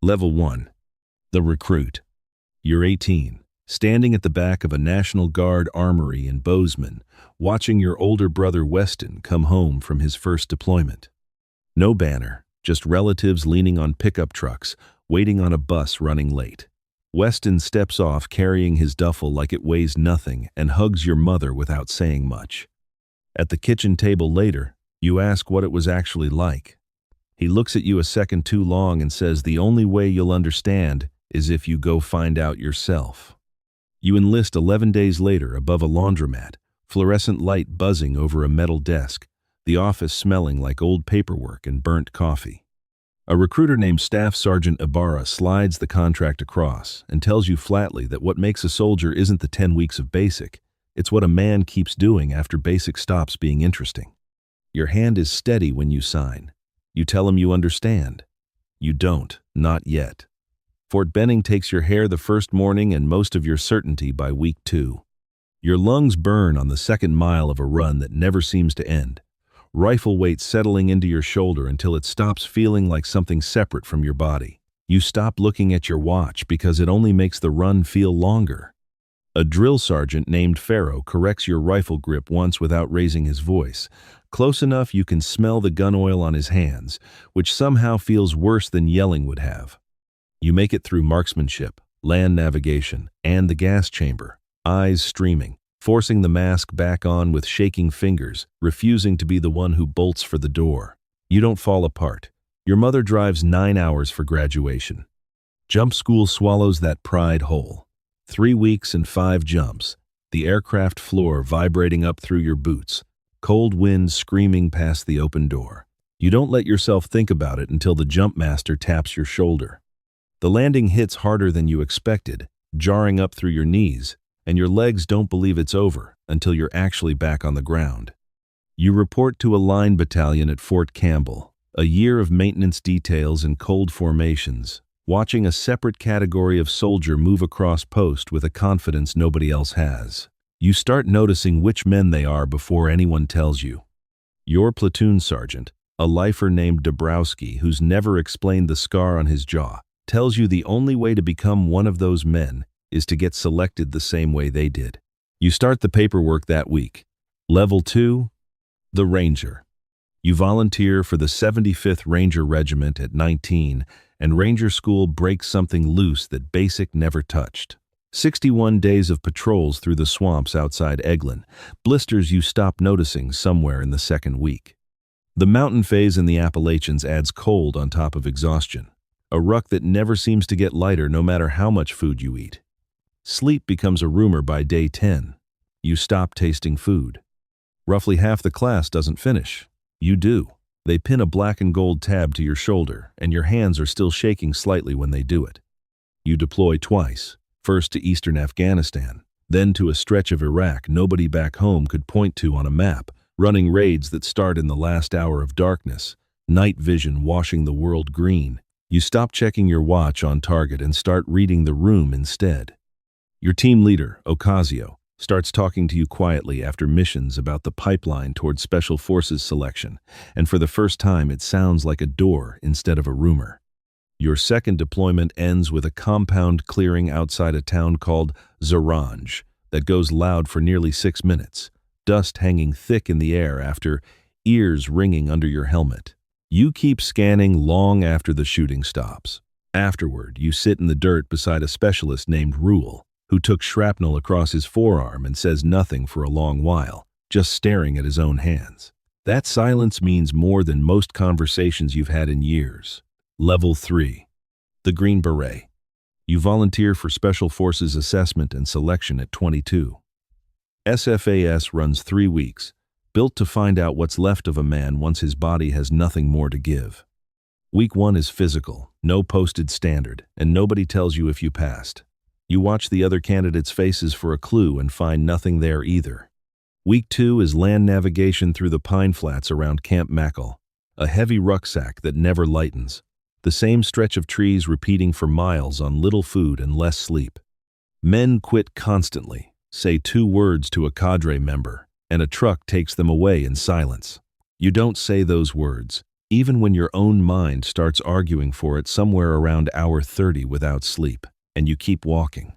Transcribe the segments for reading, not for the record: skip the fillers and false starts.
Level 1. The Recruit. You're 18, standing at the back of a National Guard armory in Bozeman, watching your older brother Weston come home from his first deployment. No banner, just relatives leaning on pickup trucks, waiting on a bus running late. Weston steps off carrying his duffel like it weighs nothing and hugs your mother without saying much. At the kitchen table later, you ask what it was actually like. He looks at you a second too long and says the only way you'll understand is if you go find out yourself. You enlist 11 days later above a laundromat, fluorescent light buzzing over a metal desk, the office smelling like old paperwork and burnt coffee. A recruiter named Staff Sergeant Ibarra slides the contract across and tells you flatly that what makes a soldier isn't the 10 weeks of basic, it's what a man keeps doing after basic stops being interesting. Your hand is steady when you sign. You tell him you understand. You don't, not yet. Fort Benning takes your hair the first morning and most of your certainty by week 2. Your lungs burn on the second mile of a run that never seems to end. Rifle weight settling into your shoulder until it stops feeling like something separate from your body. You stop looking at your watch because it only makes the run feel longer. A drill sergeant named Pharaoh corrects your rifle grip once without raising his voice, close enough you can smell the gun oil on his hands, which somehow feels worse than yelling would have. You make it through marksmanship, land navigation, and the gas chamber, eyes streaming, forcing the mask back on with shaking fingers, refusing to be the one who bolts for the door. You don't fall apart. Your mother drives 9 hours for graduation. Jump school swallows that pride whole. 3 weeks and 5 jumps, the aircraft floor vibrating up through your boots, cold wind screaming past the open door. You don't let yourself think about it until the jump master taps your shoulder. The landing hits harder than you expected, jarring up through your knees, and your legs don't believe it's over until you're actually back on the ground. You report to a line battalion at Fort Campbell, a year of maintenance details and cold formations, watching a separate category of soldier move across post with a confidence nobody else has. You start noticing which men they are before anyone tells you. Your platoon sergeant, a lifer named Dabrowski who's never explained the scar on his jaw, tells you the only way to become one of those men is to get selected the same way they did. You start the paperwork that week. Level 2, the Ranger. You volunteer for the 75th Ranger Regiment at 19, and Ranger School breaks something loose that basic never touched. 61 days of patrols through the swamps outside Eglin, blisters you stop noticing somewhere in the second week. The mountain phase in the Appalachians adds cold on top of exhaustion, a ruck that never seems to get lighter no matter how much food you eat. Sleep becomes a rumor by day 10. You stop tasting food. Roughly half the class doesn't finish. You do. They pin a black and gold tab to your shoulder, and your hands are still shaking slightly when they do it. You deploy twice, first to eastern Afghanistan, then to a stretch of Iraq nobody back home could point to on a map, running raids that start in the last hour of darkness, night vision washing the world green. You stop checking your watch on target and start reading the room instead. Your team leader, Ocasio, starts talking to you quietly after missions about the pipeline toward Special Forces selection, and for the first time it sounds like a door instead of a rumor. Your second deployment ends with a compound clearing outside a town called Zaranj that goes loud for nearly 6 minutes, dust hanging thick in the air after ears ringing under your helmet. You keep scanning long after the shooting stops. Afterward, you sit in the dirt beside a specialist named Rule, who took shrapnel across his forearm and says nothing for a long while, just staring at his own hands. That silence means more than most conversations you've had in years. Level 3. The Green Beret. You volunteer for Special Forces Assessment and Selection at 22. SFAS runs 3 weeks, built to find out what's left of a man once his body has nothing more to give. Week 1 is physical, no posted standard, and nobody tells you if you passed. You watch the other candidates' faces for a clue and find nothing there either. Week 2 is land navigation through the pine flats around Camp Mackle, a heavy rucksack that never lightens. The same stretch of trees repeating for miles on little food and less sleep. Men quit constantly, say 2 words to a cadre member, and a truck takes them away in silence. You don't say those words. even when your own mind starts arguing for it somewhere around hour 30 without sleep, and you keep walking.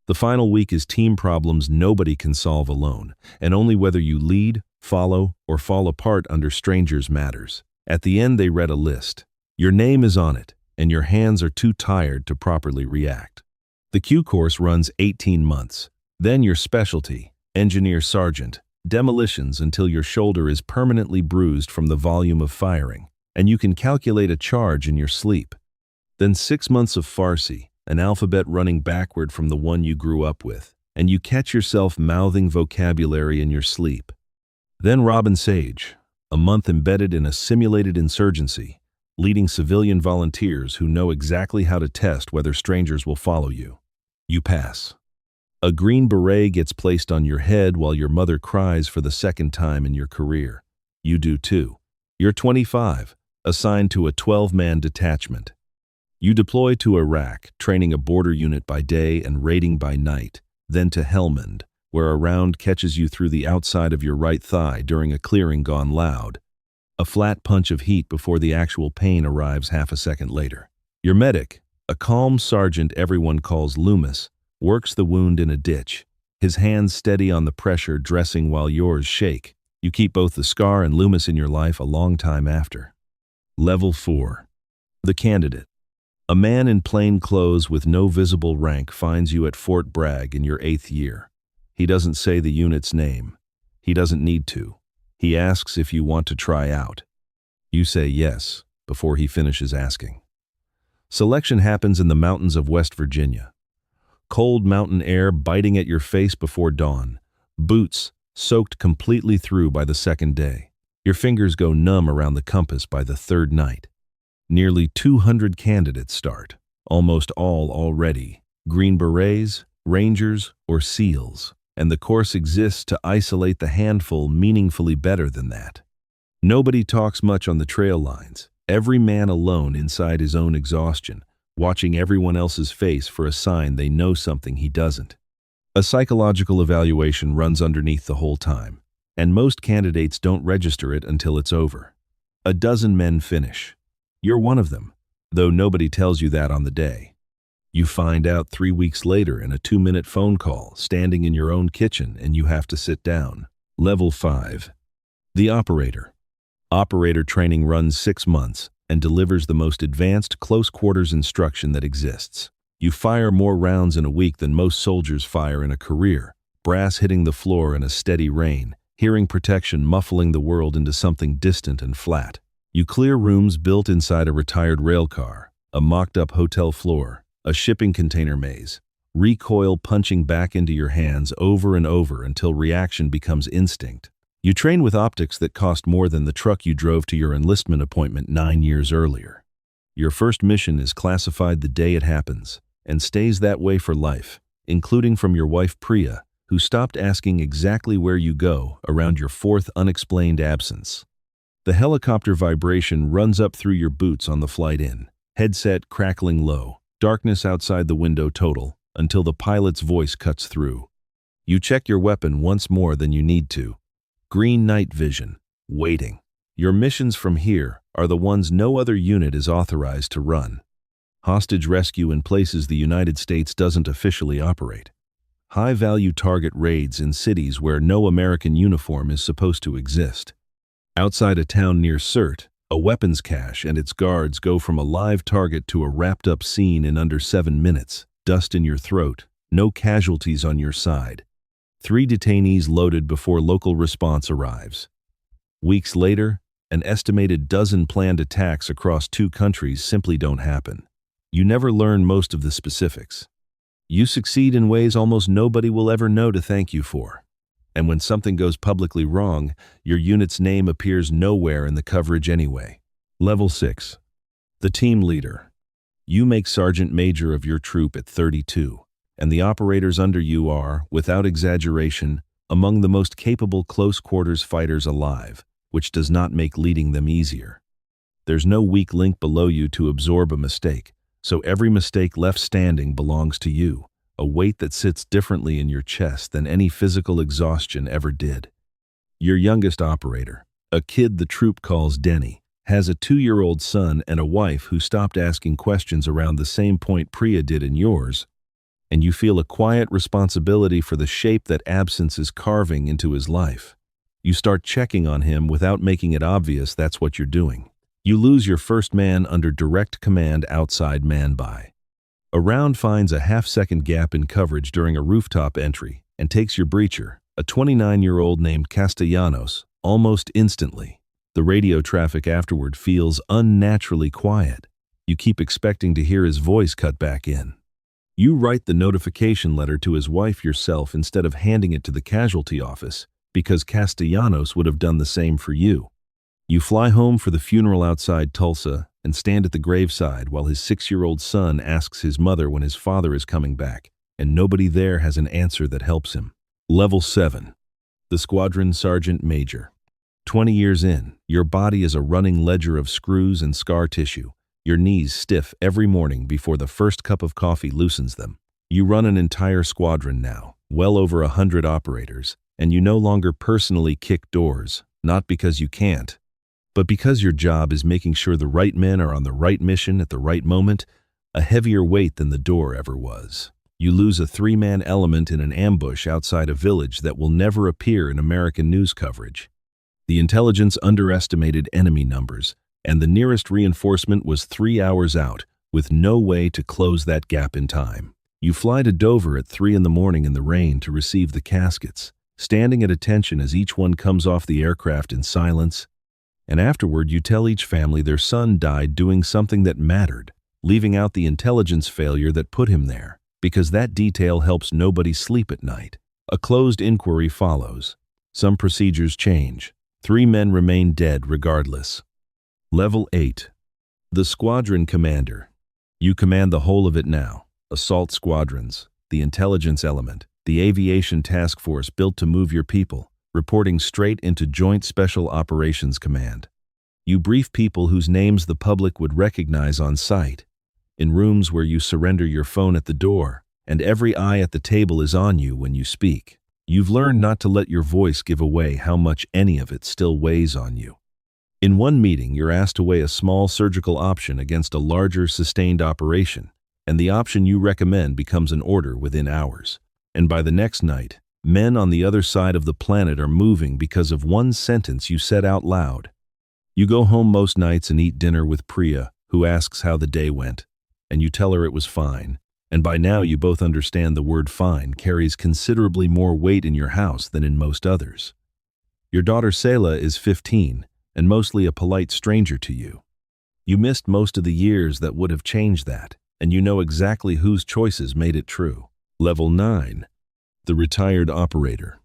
The final week is team problems nobody can solve alone, and only whether you lead, follow, or fall apart under strangers matters. At the end they read a list. Your name is on it, and your hands are too tired to properly react. The Q course runs 18 months. Then your specialty, engineer sergeant, demolitions until your shoulder is permanently bruised from the volume of firing, and you can calculate a charge in your sleep. Then 6 months of Farsi, an alphabet running backward from the one you grew up with, and you catch yourself mouthing vocabulary in your sleep. Then Robin Sage, a month embedded in a simulated insurgency, leading civilian volunteers who know exactly how to test whether strangers will follow you. You pass. A green beret gets placed on your head while your mother cries for the second time in your career. You do too. You're 25, assigned to a 12-man detachment. You deploy to Iraq, training a border unit by day and raiding by night, then to Helmand, where a round catches you through the outside of your right thigh during a clearing gone loud. A flat punch of heat before the actual pain arrives half a second later. Your medic, a calm sergeant everyone calls Loomis, works the wound in a ditch, his hands steady on the pressure dressing while yours shake. You keep both the scar and Loomis in your life a long time after. Level 4. The candidate. A man in plain clothes with no visible rank finds you at Fort Bragg in your 8th year. He doesn't say the unit's name. He doesn't need to. He asks if you want to try out. You say yes, before he finishes asking. Selection happens in the mountains of West Virginia. Cold mountain air biting at your face before dawn. Boots soaked completely through by the second day. Your fingers go numb around the compass by the third night. Nearly 200 candidates start, almost all already Green Berets, Rangers, or SEALs, and the course exists to isolate the handful meaningfully better than that. Nobody talks much on the trail lines, every man alone inside his own exhaustion, watching everyone else's face for a sign they know something he doesn't. A psychological evaluation runs underneath the whole time, and most candidates don't register it until it's over. A dozen men finish. You're one of them, though nobody tells you that on the day. You find out 3 weeks later in a 2-minute phone call, standing in your own kitchen, and you have to sit down. Level 5. The operator. Operator training runs 6 months and delivers the most advanced close quarters instruction that exists. You fire more rounds in a week than most soldiers fire in a career, brass hitting the floor in a steady rain, hearing protection muffling the world into something distant and flat. You clear rooms built inside a retired rail car, a mocked-up hotel floor, a shipping container maze, recoil punching back into your hands over and over until reaction becomes instinct. You train with optics that cost more than the truck you drove to your enlistment appointment 9 years earlier. Your first mission is classified the day it happens, and stays that way for life, including from your wife Priya, who stopped asking exactly where you go around your 4th unexplained absence. The helicopter vibration runs up through your boots on the flight in, headset crackling low, darkness outside the window total, until the pilot's voice cuts through. You check your weapon once more than you need to. Green night vision, waiting. Your missions from here are the ones no other unit is authorized to run. Hostage rescue in places the United States doesn't officially operate. High-value target raids in cities where no American uniform is supposed to exist. Outside a town near Sirte, a weapons cache and its guards go from a live target to a wrapped-up scene in under 7 minutes, dust in your throat, no casualties on your side. 3 detainees loaded before local response arrives. Weeks later, an estimated dozen planned attacks across 2 countries simply don't happen. You never learn most of the specifics. You succeed in ways almost nobody will ever know to thank you for. And when something goes publicly wrong, your unit's name appears nowhere in the coverage anyway. Level 6. The team leader. You make sergeant major of your troop at 32, and the operators under you are, without exaggeration, among the most capable close-quarters fighters alive, which does not make leading them easier. There's no weak link below you to absorb a mistake, so every mistake left standing belongs to you, a weight that sits differently in your chest than any physical exhaustion ever did. Your youngest operator, a kid the troop calls Denny, has a 2-year-old son and a wife who stopped asking questions around the same point Priya did in yours, and you feel a quiet responsibility for the shape that absence is carving into his life. You start checking on him without making it obvious that's what you're doing. You lose your first man under direct command outside man-by. A round finds a half-second gap in coverage during a rooftop entry and takes your breacher, a 29-year-old named Castellanos, almost instantly. The radio traffic afterward feels unnaturally quiet. You keep expecting to hear his voice cut back in. You write the notification letter to his wife yourself instead of handing it to the casualty office, because Castellanos would have done the same for you. You fly home for the funeral outside Tulsa and stand at the graveside while his 6-year-old son asks his mother when his father is coming back, and nobody there has an answer that helps him. Level 7. The Squadron Sergeant Major. 20 years in, your body is a running ledger of screws and scar tissue, your knees stiff every morning before the first cup of coffee loosens them. You run an entire squadron now, well over 100 operators, and you no longer personally kick doors, not because you can't, but because your job is making sure the right men are on the right mission at the right moment, a heavier weight than the door ever was. You lose a 3-man element in an ambush outside a village that will never appear in American news coverage. The intelligence underestimated enemy numbers, and the nearest reinforcement was 3 hours out, with no way to close that gap in time. You fly to Dover at 3 in the morning in the rain to receive the caskets, standing at attention as each one comes off the aircraft in silence, and afterward you tell each family their son died doing something that mattered, leaving out the intelligence failure that put him there, because that detail helps nobody sleep at night. A closed inquiry follows. Some procedures change. 3 men remain dead regardless. Level 8. The Squadron Commander. You command the whole of it now. Assault squadrons, the intelligence element, the aviation task force built to move your people, reporting straight into Joint Special Operations Command. You brief people whose names the public would recognize on sight, in rooms where you surrender your phone at the door, and every eye at the table is on you when you speak. You've learned not to let your voice give away how much any of it still weighs on you. In one meeting, you're asked to weigh a small surgical option against a larger sustained operation, and the option you recommend becomes an order within hours. And by the next night, men on the other side of the planet are moving because of one sentence you said out loud. You go home most nights and eat dinner with Priya, who asks how the day went, and you tell her it was fine. And by now you both understand the word fine carries considerably more weight in your house than in most others. Your daughter Selah is 15 and mostly a polite stranger to you. You missed most of the years that would have changed that, and you know exactly whose choices made it true. Level 9. The Retired Operator.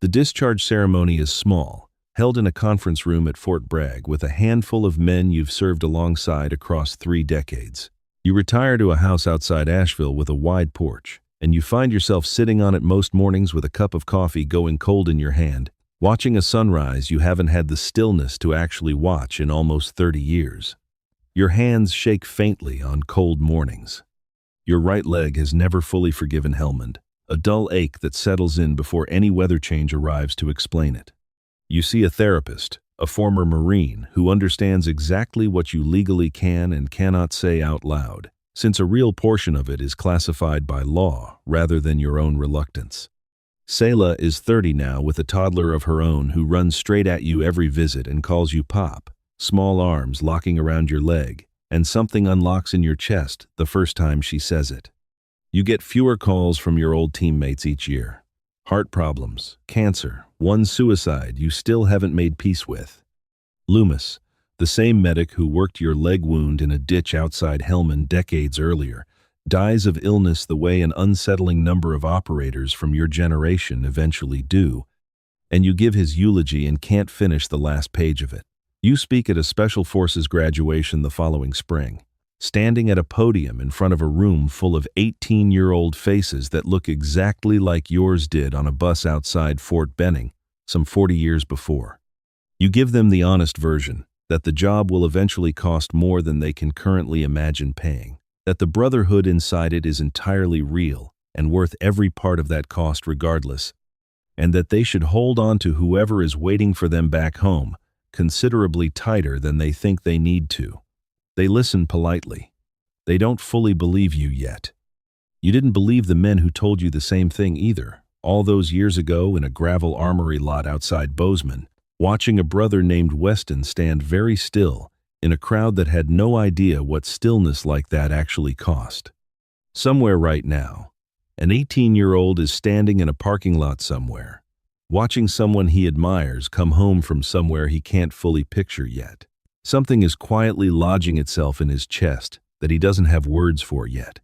The discharge ceremony is small, held in a conference room at Fort Bragg with a handful of men you've served alongside across 3 decades. You retire to a house outside Asheville with a wide porch, and you find yourself sitting on it most mornings with a cup of coffee going cold in your hand, watching a sunrise you haven't had the stillness to actually watch in almost 30 years. Your hands shake faintly on cold mornings. Your right leg has never fully forgiven Helmand, a dull ache that settles in before any weather change arrives to explain it. You see a therapist, a former Marine, who understands exactly what you legally can and cannot say out loud, since a real portion of it is classified by law rather than your own reluctance. Selah is 30 now with a toddler of her own who runs straight at you every visit and calls you Pop, small arms locking around your leg, and something unlocks in your chest the first time she says it. You get fewer calls from your old teammates each year. Heart problems, cancer, one suicide you still haven't made peace with. Loomis, the same medic who worked your leg wound in a ditch outside Helmand decades earlier, dies of illness the way an unsettling number of operators from your generation eventually do, and you give his eulogy and can't finish the last page of it. You speak at a Special Forces graduation the following spring, standing at a podium in front of a room full of 18-year-old faces that look exactly like yours did on a bus outside Fort Benning some 40 years before. You give them the honest version, that the job will eventually cost more than they can currently imagine paying, that the brotherhood inside it is entirely real and worth every part of that cost regardless, and that they should hold on to whoever is waiting for them back home, considerably tighter than they think they need to. They listen politely. They don't fully believe you yet. You didn't believe the men who told you the same thing either, all those years ago in a gravel armory lot outside Bozeman, watching a brother named Weston stand very still in a crowd that had no idea what stillness like that actually cost. Somewhere right now, an 18-year-old is standing in a parking lot somewhere, watching someone he admires come home from somewhere he can't fully picture yet. Something is quietly lodging itself in his chest that he doesn't have words for yet.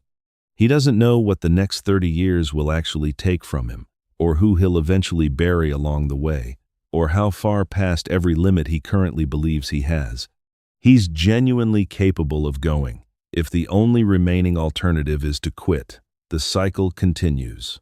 He doesn't know what the next 30 years will actually take from him, or who he'll eventually bury along the way, or how far past every limit he currently believes he has. He's genuinely capable of going. If the only remaining alternative is to quit, the cycle continues.